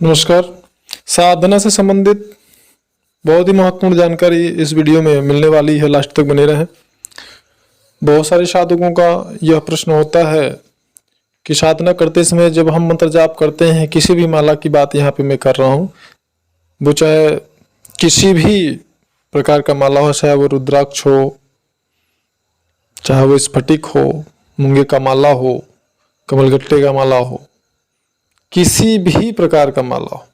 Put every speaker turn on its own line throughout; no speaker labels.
नमस्कार। साधना से संबंधित बहुत ही महत्वपूर्ण जानकारी इस वीडियो में मिलने वाली है, लास्ट तक बने रहें। बहुत सारे साधकों का यह प्रश्न होता है कि साधना करते समय जब हम मंत्र जाप करते हैं, किसी भी माला की बात यहाँ पे मैं कर रहा हूँ, वो चाहे किसी भी प्रकार का माला हो, चाहे वो रुद्राक्ष हो, चाहे वो स्फटिक हो, मूंगे का माला हो, कमलगट्टे का माला हो, किसी भी प्रकार का माला हो,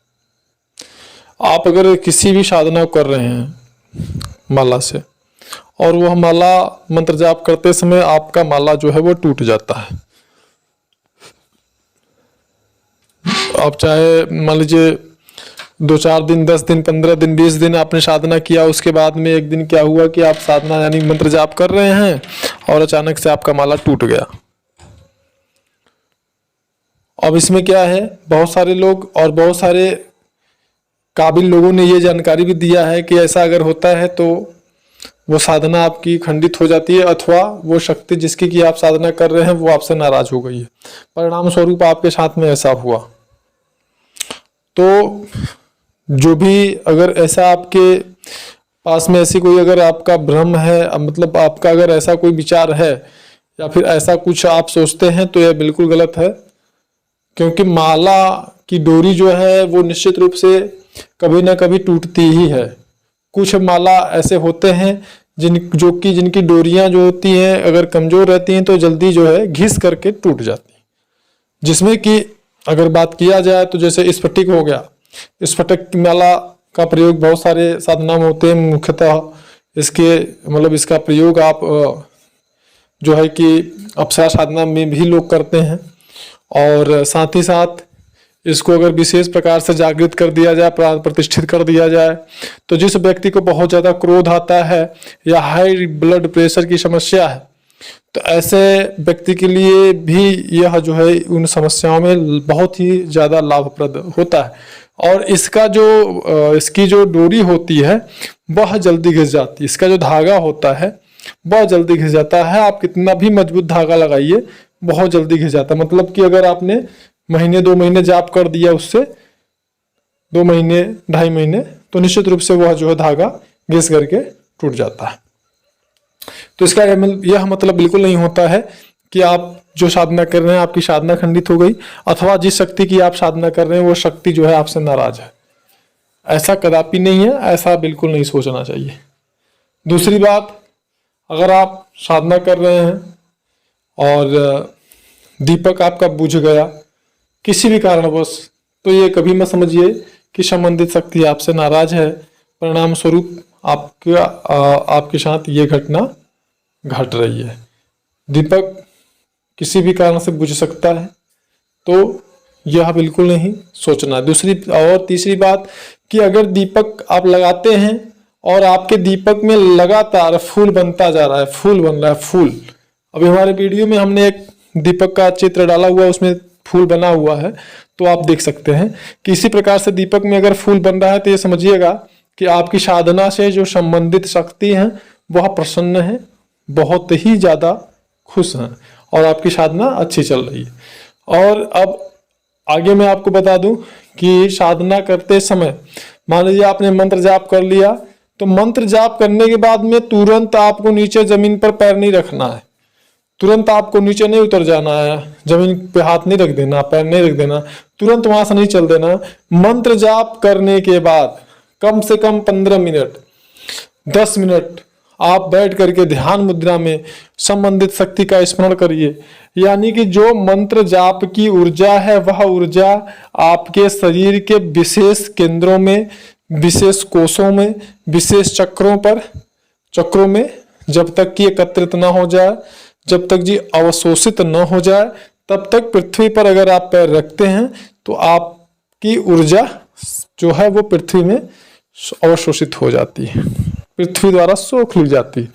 आप अगर किसी भी साधना कर रहे हैं माला से और वह माला मंत्र जाप करते समय आपका माला जो है वो टूट जाता है, आप चाहे मान लीजिए 2-4 दिन, 10 दिन, 15 दिन, 20 दिन आपने साधना किया, उसके बाद में एक दिन क्या हुआ कि आप साधना यानी मंत्र जाप कर रहे हैं और अचानक से आपका माला टूट गया। अब इसमें क्या है, बहुत सारे लोग और बहुत सारे काबिल लोगों ने ये जानकारी भी दिया है कि ऐसा अगर होता है तो वो साधना आपकी खंडित हो जाती है, अथवा वो शक्ति जिसकी कि आप साधना कर रहे हैं वो आपसे नाराज हो गई है। परिणाम स्वरूप आपके साथ में ऐसा हुआ। तो जो भी अगर ऐसा आपके पास में ऐसी कोई अगर आपका भ्रम है, मतलब आपका अगर ऐसा कोई विचार है या फिर ऐसा कुछ आप सोचते हैं, तो यह बिल्कुल गलत है। क्योंकि माला की डोरी जो है वो निश्चित रूप से कभी ना कभी टूटती ही है। कुछ माला ऐसे होते हैं जिनकी डोरियां जो होती हैं अगर कमजोर रहती हैं तो जल्दी जो है घिस करके टूट जाती हैं। जिसमें कि अगर बात किया जाए तो जैसे स्फटिक हो गया, स्फटिक की माला का प्रयोग बहुत सारे साधना में होते हैं। मुख्यतः इसके मतलब इसका प्रयोग आप जो है कि अप्सरा साधना में भी लोग करते हैं, और साथ ही साथ इसको अगर विशेष प्रकार से जागृत कर दिया जाए, प्रतिष्ठित कर दिया जाए, तो जिस व्यक्ति को बहुत ज़्यादा क्रोध आता है या हाई ब्लड प्रेशर की समस्या है, तो ऐसे व्यक्ति के लिए भी यह जो है उन समस्याओं में बहुत ही ज़्यादा लाभप्रद होता है। और इसकी जो डोरी होती है वह जल्दी घिस जाती है, इसका जो धागा होता है वह जल्दी घिस जाता है। आप कितना भी मजबूत धागा लगाइए बहुत जल्दी घिस जाता है। मतलब कि अगर आपने महीने 2 महीने जाप कर दिया, उससे 2 महीने 2.5 महीने, तो निश्चित रूप से वह जो है धागा घिस करके टूट जाता है। तो इसका यह मतलब बिल्कुल नहीं होता है कि आप जो साधना कर रहे हैं आपकी साधना खंडित हो गई, अथवा जिस शक्ति की आप साधना कर रहे हैं वो शक्ति जो है आपसे नाराज है। ऐसा कदापि नहीं है, ऐसा बिल्कुल नहीं सोचना चाहिए। दूसरी बात, अगर आप साधना कर रहे हैं और दीपक आपका बुझ गया किसी भी कारणवश, तो ये कभी मत समझिए कि संबंधित शक्ति आपसे नाराज है। परिणाम स्वरूप आपके साथ ये घटना घट रही है। दीपक किसी भी कारण से बुझ सकता है, तो यह बिल्कुल नहीं सोचना। दूसरी और तीसरी बात कि अगर दीपक आप लगाते हैं और आपके दीपक में लगातार फूल बनता जा रहा है, फूल बन रहा है, फूल। अभी हमारे वीडियो में हमने एक दीपक का चित्र डाला हुआ है, उसमें फूल बना हुआ है, तो आप देख सकते हैं कि इसी प्रकार से दीपक में अगर फूल बन रहा है तो ये समझिएगा कि आपकी साधना से जो संबंधित शक्ति है वह प्रसन्न है, बहुत ही ज़्यादा खुश हैं और आपकी साधना अच्छी चल रही है। और अब आगे मैं आपको बता दूं कि साधना करते समय मान लीजिए आपने मंत्र जाप कर लिया, तो मंत्र जाप करने के बाद में तुरंत आपको नीचे जमीन पर पैर नहीं रखना है, तुरंत आपको नीचे नहीं उतर जाना है, जमीन पे हाथ नहीं रख देना, पैर नहीं रख देना, तुरंत वहां से नहीं चल देना। मंत्र जाप करने के बाद कम से कम 15 मिनट 10 मिनट आप बैठ करके ध्यान मुद्रा में संबंधित शक्ति का स्मरण करिए। यानी कि जो मंत्र जाप की ऊर्जा है वह ऊर्जा आपके शरीर के विशेष केंद्रों में, विशेष कोषों में, विशेष चक्रों में जब तक कि एकत्रित ना हो जाए, जब तक जी अवशोषित न हो जाए, तब तक पृथ्वी पर अगर आप पैर रखते हैं तो आपकी ऊर्जा जो है वो पृथ्वी में अवशोषित हो जाती है, पृथ्वी द्वारा सोख ली जाती है।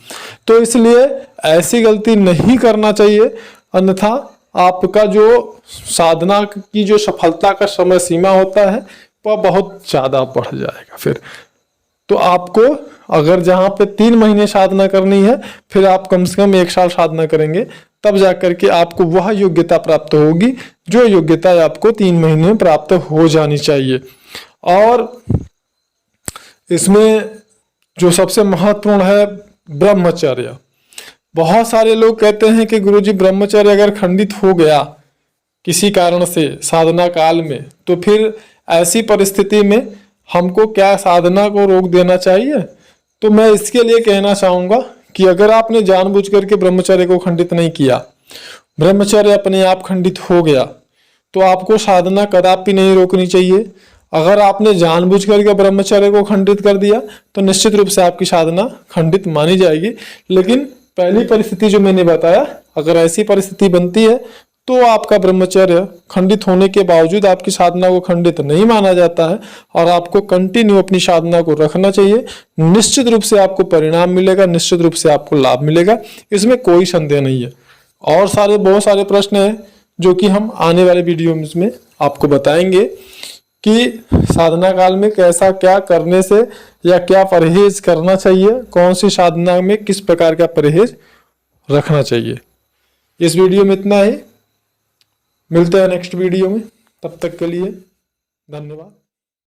तो इसलिए ऐसी गलती नहीं करना चाहिए, अन्यथा आपका जो साधना की जो सफलता का समय सीमा होता है वह बहुत ज़्यादा बढ़ जाएगा। फिर तो आपको अगर जहाँ पे 3 महीने साधना करनी है, फिर आप कम से कम 1 साल साधना करेंगे तब जाकर के आपको वह योग्यता प्राप्त होगी जो योग्यता आपको 3 महीने में प्राप्त हो जानी चाहिए। और इसमें जो सबसे महत्वपूर्ण है ब्रह्मचर्य। बहुत सारे लोग कहते हैं कि गुरुजी ब्रह्मचर्य अगर खंडित हो गया किसी कारण से साधना काल में, तो फिर ऐसी परिस्थिति में हमको क्या साधना को रोक देना चाहिए? तो मैं इसके लिए कहना चाहूँगा कि अगर आपने जानबूझ करके ब्रह्मचर्य को खंडित नहीं किया, ब्रह्मचर्य अपने आप खंडित हो गया, तो आपको साधना कदापि नहीं रोकनी चाहिए। अगर आपने जानबूझ करके ब्रह्मचर्य को खंडित कर दिया तो निश्चित रूप से आपकी साधना खंडित मानी जाएगी। लेकिन पहली परिस्थिति जो मैंने बताया, अगर ऐसी परिस्थिति बनती है तो आपका ब्रह्मचर्य खंडित होने के बावजूद आपकी साधना को खंडित नहीं माना जाता है और आपको कंटिन्यू अपनी साधना को रखना चाहिए। निश्चित रूप से आपको परिणाम मिलेगा, निश्चित रूप से आपको लाभ मिलेगा, इसमें कोई संदेह नहीं है। और बहुत सारे प्रश्न हैं जो कि हम आने वाले वीडियो में आपको बताएंगे कि साधना काल में कैसा क्या करने से या क्या परहेज करना चाहिए, कौन सी साधना में किस प्रकार का परहेज रखना चाहिए। इस वीडियो में इतना ही, मिलते हैं नेक्स्ट वीडियो में, तब तक के लिए धन्यवाद।